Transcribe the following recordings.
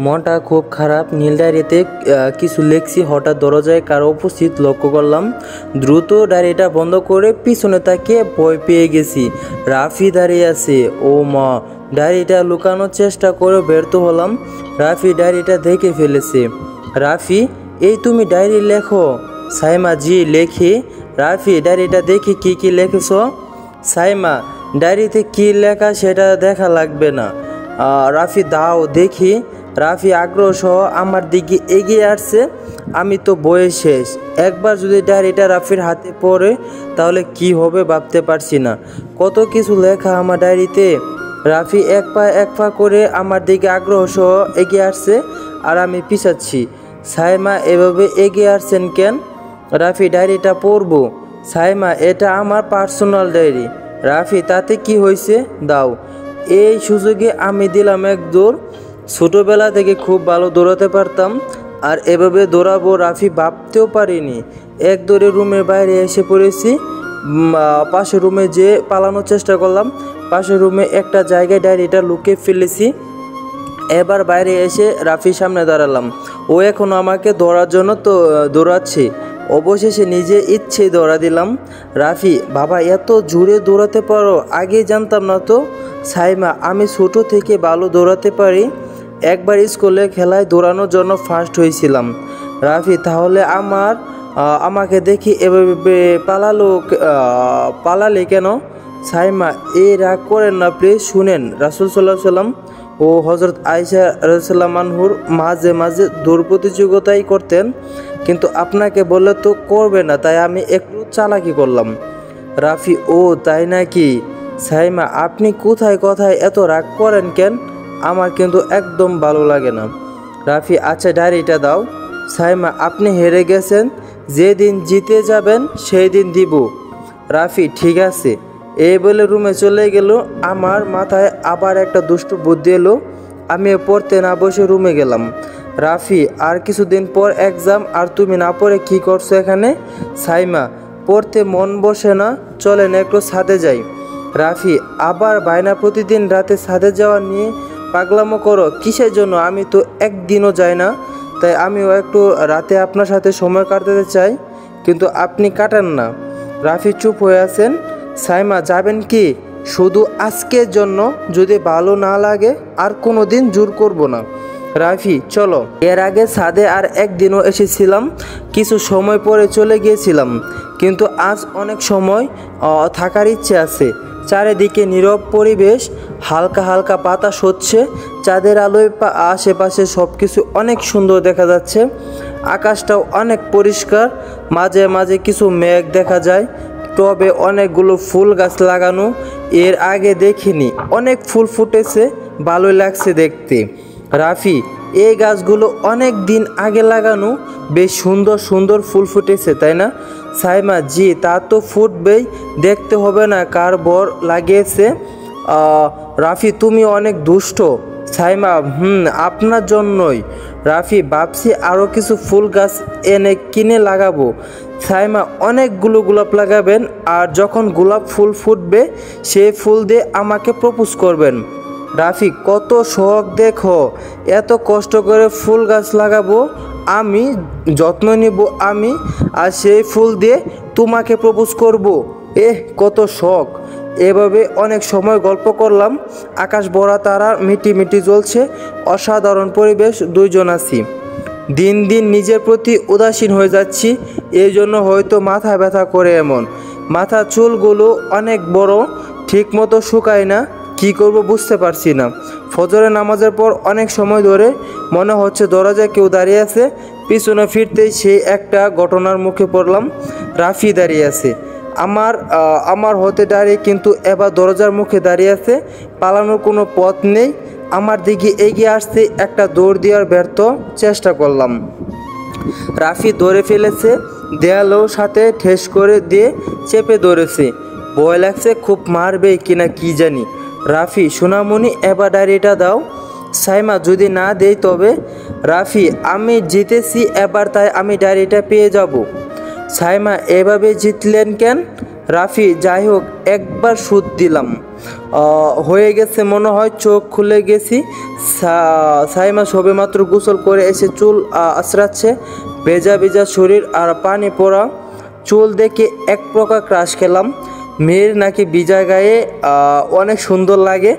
মনটা খুব খারাপ। নীল ডায়েরিতে কিছু লেখছি, হঠাৎ দরজায় কারো উপস্থিত লক্ষ্য করলাম। দ্রুত ডায়েরিটা বন্ধ করে পিছনে তাকিয়ে ভয় পেয়ে গেছি। রাফি দাঁড়িয়ে আছে। ও মা! ডায়েরিটা লুকানোর চেষ্টা করে ব্যর্থ হলাম। রাফি ডায়েরিটা দেখে ফেলেছে। রাফি, এই তুমি ডায়েরি লেখো? সাইমা, জি লেখি। রাফি, ডায়েরিটা দেখি কি কি লেখেছ? সাইমা, ডায়েরিতে কি লেখা সেটা দেখা লাগবে না। রাফি, দাও দেখি। রাফি আগ্রহ সহ আমার দিকে এগিয়ে আসছে। আমি তো বইয়ে শেষ। একবার যদি ডায়েরিটা রাফির হাতে পড়ে তাহলে কি হবে ভাবতে পারছি না। কত কিছু লেখা আমার ডায়েরিতে। রাফি এক পা করে আমার দিকে আগ্রহ সহ এগিয়ে আসছে আর আমি পিছাচ্ছি। সাইমা, এভাবে এগিয়ে আসছেন কেন? রাফি, ডায়েরিটা পড়বো। সাইমা, এটা আমার পার্সোনাল ডায়েরি। রাফি, তাতে কি হয়েছে? দাও। এই সুযোগে আমি দিলাম এক দৌড়। ছোটোবেলা থেকে খুব ভালো দৌড়াতে পারতাম, আর এভাবে দৌড়াবো রাফি ভাবতেও পারিনি। এক দৌড়ে রুমের বাইরে এসে পড়েছি। পাশের রুমে যে পালানোর চেষ্টা করলাম। পাশের রুমে একটা জায়গায় ডায়েরিটা লুকিয়ে ফেলেছি। এবার বাইরে এসে রাফির সামনে দাঁড়ালাম। ও এখনও আমাকে দৌড়ার জন্য তো দৌড়াচ্ছে। অবশেষে নিজে ইচ্ছেই দৌড়া দিলাম। রাফি, বাবা এত জোরে দৌড়াতে পারো? আগে জানতাম না তো। সাইমা, আমি ছোটো থেকে ভালো দৌড়াতে পারি। একবার স্কুলে খেলায় দৌড়ানোর জন্য ফার্স্ট হয়েছিলাম। রাফি, তাহলে আমাকে দেখি এভাবে পালালে কেন? সাইমা, এই রাগ করেন না প্লিজ। শুনেন, রাসূল সাল্লাল্লাহু আলাইহি ওয়াসাল্লাম ও হযরত আয়েশা রাদিয়াল্লাহু আনহুর মাঝে মাঝে দৌড় প্রতিযোগিতাই করতেন, কিন্তু আপনাকে বললে তো করবে না, তাই আমি একটু চালাকি করলাম। রাফি, ও তাই নাকি? সাইমা, আপনি কোথায় কথায় এত রাগ করেন কেন? আমার কিন্তু একদম ভালো লাগে না। রাফি, আচ্ছা ডায়েরিটা দাও। সাইমা, আপনি হেরে গেছেন, যেদিন জিতে যাবেন সেই দিন দিব। রাফি, ঠিক আছে। এই বলে রুমে চলে গেল। আমার মাথায় আবার একটা দুষ্টু বুদ্ধি এলো। আমি পড়তে না বসে রুমে গেলাম। রাফি, আর কিছুদিন পর এক্সাম, আর তুমি না পড়ে কি করছো এখানে? সাইমা, পড়তে মন বসে না, চলেন একটু ছাদে যাই। রাফি, আবার বায়না, প্রতিদিন রাতে ছাদে যাওয়া নিয়ে পাগলামো করো কিসের জন্য? আমি তো একদিনও যাই না, তাই আমিও একটু রাতে আপনার সাথে সময় কাটাতে চাই, কিন্তু আপনি কাটান না। রাফি চুপ হয়ে আছেন। সাইমা, যাবেন কি? শুধু আজকের জন্য, যদি ভালো না লাগে আর কোনো দিন জোর করব না। রাফি, চলো। এর আগে ছাদে আর একদিনও এসেছিলাম, কিছু সময় পরে চলে গিয়েছিলাম, কিন্তু আজ অনেক সময় থাকার ইচ্ছে আছে। চারিদিকে নীরব পরিবেশ, হালকা হালকা বাতাস হচ্ছে, চাঁদের আলোয় আশেপাশে সব কিছু অনেক সুন্দর দেখা যাচ্ছে। আকাশটাও অনেক পরিষ্কার, মাঝে মাঝে কিছু মেঘ দেখা যায়। টবে অনেকগুলো ফুল গাছ লাগানো, এর আগে দেখিনি। অনেক ফুল ফুটেছে, ভালোই লাগছে দেখতে। রাফি, এই গাছগুলো অনেক দিন আগে লাগানো, বেশ সুন্দর সুন্দর ফুল ফুটেছে, তাই না? সাইমা, জি তা তো ফুটবেই, দেখতে হবে না কার বর লাগিয়েছে। রাফি, তুমি অনেক দুষ্ট। সাইমা, আপনার জন্যই। রাফি, ভাবছি আরও কিছু ফুল গাছ এনে কিনে লাগাবো। সাইমা, অনেকগুলো গোলাপ লাগাবেন, আর যখন গোলাপ ফুল ফুটবে সেই ফুল দিয়ে আমাকে প্রপোজ করবেন। রাফি, কত শখ দেখো, এত কষ্ট করে ফুল গাছ লাগাবো আমি, যত্ন নিব আমি, আর সেই ফুল দিয়ে তোমাকে প্রপোজ করব। কত শখ। এভাবে অনেক সময় গল্প করলাম। আকাশ ভরা তারা মিটি মিটি জ্বলছে, অসাধারণ পরিবেশ, দুইজন আছি। দিন দিন নিজের প্রতি উদাসীন হয়ে যাচ্ছি, এই জন্য হয়তো মাথা ব্যথা করে এমন। মাথা চুলগুলো অনেক বড়, ঠিক মতো শুকায় না, কি করব বুঝতে পারছি না। ফজরের নামাজের পর অনেক সময় ধরে মনে হচ্ছে দরজায় কেউ দাঁড়িয়ে আছে। পিছনে ফিরতেই সেই একটা ঘটনার মুখে পড়লাম। রাফি দাঁড়িয়ে আছে আমার হতে দাঁড়িয়ে, কিন্তু এবার দরজার মুখে দাঁড়িয়ে আছে। পালানোর কোনো পথ নেই। আমার দিকে এগিয়ে আসতে একটা দৌড় দেওয়ার ব্যর্থ চেষ্টা করলাম। রাফি ধরে ফেলেছে, দেয়ালেও সাথে ঠেস করে দিয়ে চেপে ধরেছে। ভয় লাগছে, খুব মারবে কিনা কি জানি। রাফি, সোনামণি, এবার ডায়েরিটা দাও। সাইমা, যদি না দেই তবে? রাফি, আমি জিতেছি এবার, তাই আমি ডায়েরিটা পেয়ে যাব। সাইমা, এভাবে জিতলেন কেন? রাফি যাই হোক একবার সুদ দিলাম, হয়ে গেছে মনে হয়, চোখ খুলে গেছি। সাইমা সবেমাত্র গোসল করে এসে চুল আঁচড়াচ্ছে, ভেজা ভেজা শরীর আর পানি পড়া চুল দেখে এক প্রকার ক্রাশ খেলাম। মেয়ের নাকি ভিজা গায়ে অনেক সুন্দর লাগে,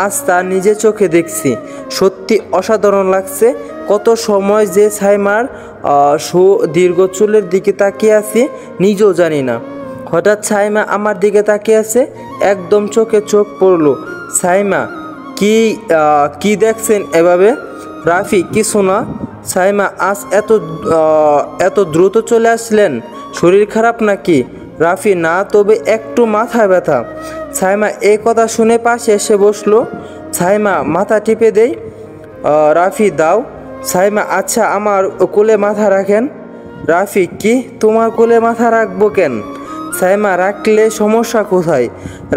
আজ তা নিজে চোখে দেখছি, সত্যি অসাধারণ লাগছে। কত সময় যে সাইমার দীর্ঘ চুলের দিকে তাকিয়ে আছি নিজেও জানি না। হঠাৎ সাইমা আমার দিকে তাকিয়ে আছে, একদম চোখে চোখ পড়লো। সাইমা কি দেখছেন এভাবে? রাফি কিছু না। সাইমা আজ এত দ্রুত চলে আসলেন, শরীর খারাপ নাকি? রাফি না, তবে একটু মাথা ব্যথা। সাইমা এই কথা শুনে পাশে এসে বসলো। সাইমা মাথা টিপে দেই। রাফি দাও। সাইমা আচ্ছা আমার কোলে মাথা রাখেন। রাফি কি তোমার কোলে মাথা রাখবো কেন? সাইমা রাখলে সমস্যা কোথায়?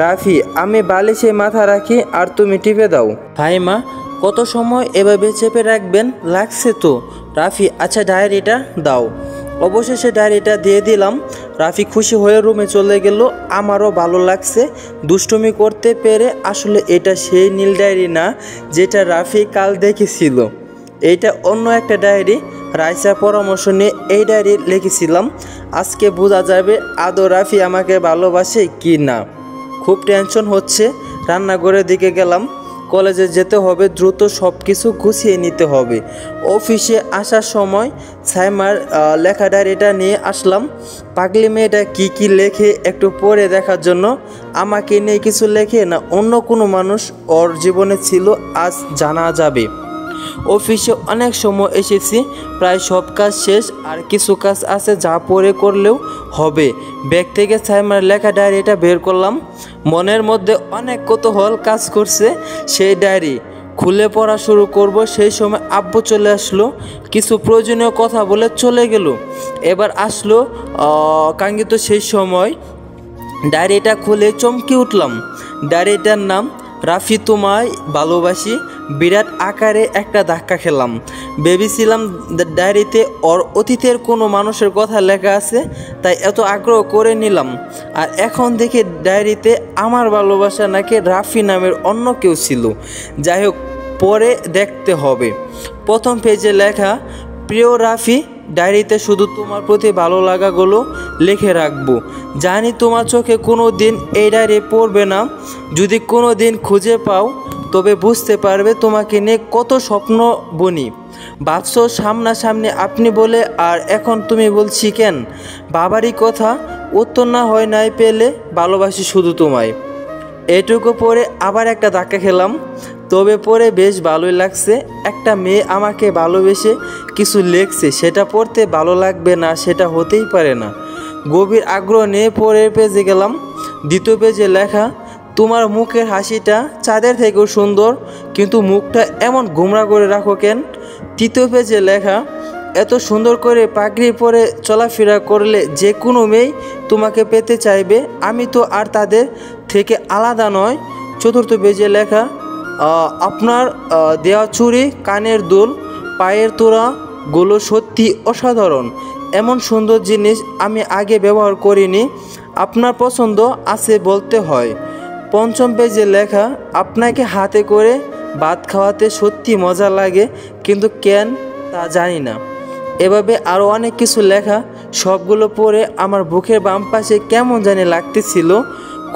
রাফি আমি বালিশে মাথা রাখি আর তুমি টিপে দাও। সাইমা কত সময় এভাবে চেপে রাখবেন, লাগছে তো। রাফি আচ্ছা ডায়েরিটা দাও। অবশেষে ডায়েরিটা দিয়ে দিলাম। রাফি খুশি হয়ে রুমে চলে গেল। আমারও ভালো লাগছে দুষ্টুমি করতে পেরে। আসলে এটা সেই নীল ডায়েরি না যেটা রাফি কাল দেখেছিল, এইটা অন্য একটা ডায়েরি। রাইসার পরামর্শ নিয়ে এই ডায়েরি লিখেছিলাম। আজকে বোঝা যাবে আদৌ রাফি আমাকে ভালোবাসে কি না। খুব টেনশন হচ্ছে। রান্নাঘরের দিকে গেলাম। কলেজে যেতে হবে, দ্রুত সব কিছু গুছিয়ে নিতে হবে। অফিসে আসার সময় সাইমার লেখা ডায়েরিটা নিয়ে আসলাম। পাগলি মেয়েটা কি লেখে একটু পড়ে দেখার জন্য। আমাকে নিয়ে কিছু লেখে না অন্য কোনো মানুষ ওর জীবনে ছিল, আজ জানা যাবে। অফিসে অনেক সময় এসেছি, প্রায় সব কাজ শেষ, আর কিছু কাজ আছে যা পরে করলেও হবে। ব্যাগ থেকে সাইমার লেখা ডায়েরিটা বের করলাম। মনের মধ্যে অনেক কৌতূহল কাজ করছে। সেই ডায়েরি খুলে পড়া শুরু করব, সেই সময় আব্বু চলে আসলো। কিছু প্রয়োজনীয় কথা বলে চলে গেল। এবার আসলো কাঙ্ক্ষিত সেই সময়। ডায়েরিটা খুলে চমকে উঠলাম। ডায়েরিটার নাম রাফি তোমায় ভালোবাসি। বিরাট আকারে একটা ধাক্কা খেলাম। ভেবেছিলাম ডায়েরিতে ওর অতীতের কোনো মানুষের কথা লেখা আছে, তাই এত আগ্রহ করে নিলাম। আর এখন দেখি ডায়েরিতে আমার ভালোবাসা নাকি রাফি নামের অন্য কেউ ছিল। যাই হোক পরে দেখতে হবে। প্রথম পেজে লেখা, প্রিয় রাফি, ডায়েরিতে শুধু তোমার প্রতি ভালো লাগাগুলো লিখে রাখবো। জানি তোমার চোখে কোনো দিন এই ডায়েরি পড়বে না। যদি কোনো দিন খুঁজে পাও তবে বুঝতে পারবে তোমাকে নিয়ে কত স্বপ্ন বুনি। ভাবছো সামনাসামনি আপনি বলে, আর এখন তুমি বলছি কেন? বাবারই কথা, উত্তর না হয় নাই পেলে, ভালোবাসি শুধু তোমায়। এটুকু পরে আবার একটা ধাক্কা খেলাম। তবে পরে বেশ ভালোই লাগছে। একটা মেয়ে আমাকে ভালোবেসে কিছু লিখছে, সেটা পড়তে ভালো লাগবে না সেটা হতেই পারে না। গভীর আগ্রহ নিয়ে পরের পেজে গেলাম। দ্বিতীয় পেজে লেখা, তোমার মুখের হাসিটা চাঁদের থেকেও সুন্দর, কিন্তু মুখটা এমন গোমরা করে রাখো কেন? তৃতীয় পেজে লেখা, এত সুন্দর করে পাগড়ি পরে চলাফেরা করলে যে কোনো মেয়েই তোমাকে পেতে চাইবে, আমি তো আর তাদের থেকে আলাদা নয়। চতুর্থ পেজে লেখা, আপনার দেওয়া চুড়ি, কানের দুল, পায়ের তোড়াগুলো সত্যি অসাধারণ। এমন সুন্দর জিনিস আমি আগে ব্যবহার করিনি। আপনার পছন্দ আছে বলতে হয়। পঞ্চম পেজে লেখা, আপনাকে হাতে করে ভাত খাওয়াতে সত্যি মজা লাগে, কিন্তু কেন তা জানি না। এভাবে আরও অনেক কিছু লেখা। সবগুলো পড়ে আমার বুকের বাম পাশে কেমন জানি লাগতেছিল।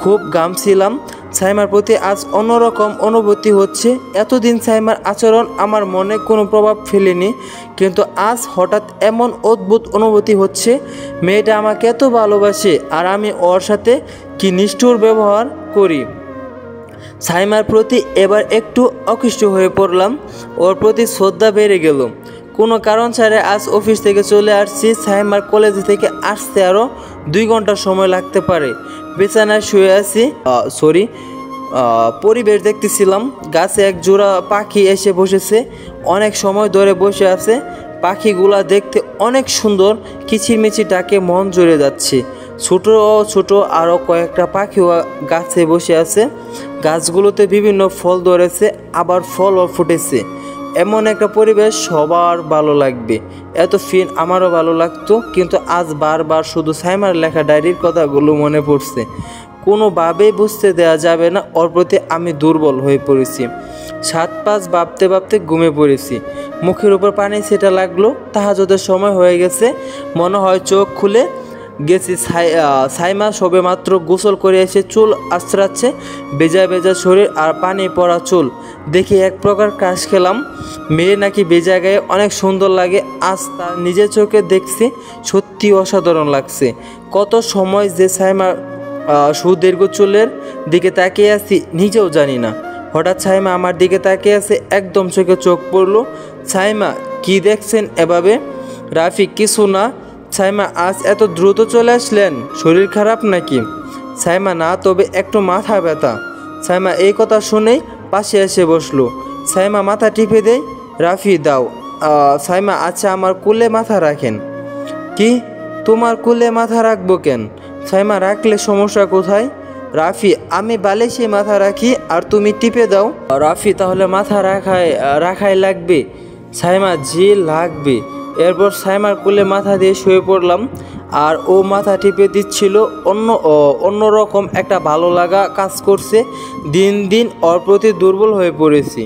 খুব ঘামছিলাম। সাইমার প্রতি আজ অন্যরকম অনুভূতি হচ্ছে। এতদিন সাইমার আচরণ আমার মনে কোনো প্রভাব ফেলেনি, কিন্তু আজ হঠাৎ এমন অদ্ভুত অনুভূতি হচ্ছে। মেয়েটা আমাকে এত ভালোবাসে আর আমি ওর সাথে কি নিষ্ঠুর ব্যবহার করি। সাইমার প্রতি এবার একটু অকৃষ্ট হয়ে পড়লাম। ওর প্রতি শ্রদ্ধা বেড়ে গেল। কোনো কারণ ছাড়া আজ অফিস থেকে চলে আসছি। সাইমার কলেজ থেকে আসতে আরও 2 ঘন্টা সময় লাগতে পারে। বিছানায় শুয়ে আছি, পরিবেশ দেখতেছিলাম। গাছে এক জোড়া পাখি এসে বসেছে, অনেক সময় ধরে বসে আছে। পাখিগুলা দেখতে অনেক সুন্দর, কিচিরমিচির ডাকে মন জুড়ে যাচ্ছে। ছোট আরও কয়েকটা পাখিও গাছে বসে আছে। গাছগুলোতে বিভিন্ন ফল ধরেছে, আবার ফলও ফুটেছে। এমন একটা পরিবেশ সবার ভালো লাগবে। এত ফিন আমারও ভালো লাগতো, কিন্তু আজ বারবার শুধু সাইমার লেখা ডায়েরির কথাগুলো মনে পড়ছে। কোনোভাবেই বুঝতে দেওয়া যাবে না ওর প্রতি আমি দুর্বল হয়ে পড়েছি। 7-5 ভাবতে ভাবতে ঘুমিয়ে পড়েছি। মুখের উপর পানি ছেটা লাগলো। তাহাজ্জুদের সময় হয়ে গেছে, মনে হয় চোখ খুলে গেছি। সাইমা সবে মাত্র গোসল করে এসে চুল আঁচড়াচ্ছে, ভেজা ভেজা শরীর আর পানি পড়া চুল দেখে এক প্রকার কাশ খেলাম। মেয়ে নাকি ভেজা গায়ে অনেক সুন্দর লাগে, আজ তার নিজের চোখে দেখছি, সত্যি অসাধারণ লাগছে। কত সময় যে সাইমার সুদীর্ঘ চুলের দিকে তাকিয়ে আছি নিজেও জানি না। হঠাৎ সাইমা আমার দিকে তাকিয়ে আছে, একদম চোখে চোখ পড়লো। সাইমা, কি দেখছেন এভাবে? রাফি, কিছু না। সাইমা, আজ এত দ্রুত চলে আসলেন, শরীর খারাপ নাকি? সাইমা, না, তবে একটু মাথা ব্যথা। সাইমা এই কথা শুনেই পাশে এসে বসলো। সাইমা মাথা টিপে দেয়। রাফি, দাও। সাইমা, আচ্ছা আমার কোলে মাথা রাখেন। কি, তোমার কোলে মাথা রাখবো কেন? সাইমা, রাখলে সমস্যা কোথায়? রাফি, আমি বালিশে মাথা রাখি আর তুমি টিপে দাও। রাফি, তাহলে মাথা রাখাই লাগবে। সাইমা, জি লাগবে। এরপর সাইমার কোলে মাথা দিয়ে শুয়ে পড়লাম আর ও মাথা টিপে দিচ্ছিল। অন্যরকম একটা ভালো লাগা কাজ করছে। দিন দিন ওর প্রতি দুর্বল হয়ে পড়েছি।